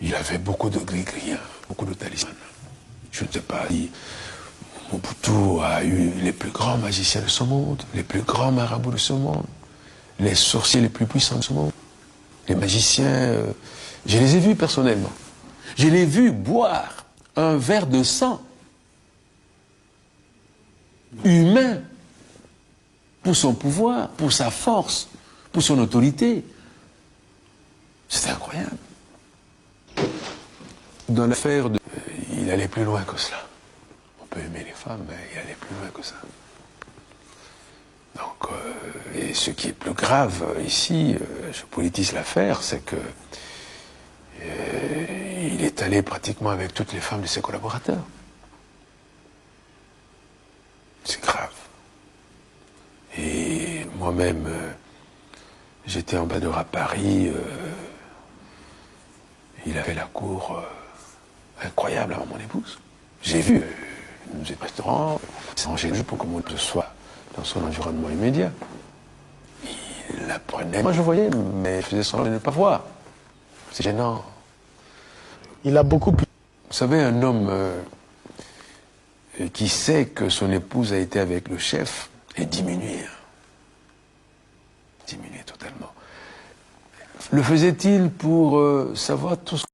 Il avait beaucoup de gris-gris, hein, beaucoup de talismans. Je ne sais pas, Mobutu a eu les plus grands magiciens de ce monde, les plus grands marabouts de ce monde, les sorciers les plus puissants de ce monde, les magiciens, je les ai vus personnellement. Je l'ai vu boire un verre de sang humain pour son pouvoir, pour sa force, pour son autorité. C'était incroyable. Dans l'affaire, il allait plus loin que cela. On peut aimer les femmes, mais il allait plus loin que ça. Donc, et ce qui est plus grave ici, je politise l'affaire, c'est que il est allé pratiquement avec toutes les femmes de ses collaborateurs. C'est grave. Et moi-même, j'étais ambassadeur à Paris. Il avait la cour incroyable avant mon épouse. J'ai vu, nous étions au restaurant, sans gêner pour que mon épouse soit dans son environnement immédiat. Il la prenait. Moi je voyais, mais je faisais semblant de ne pas voir. C'est gênant. Il a beaucoup... Vous savez, un homme qui sait que son épouse a été avec le chef est diminué. Diminué totalement. Le faisait-il pour savoir tout ce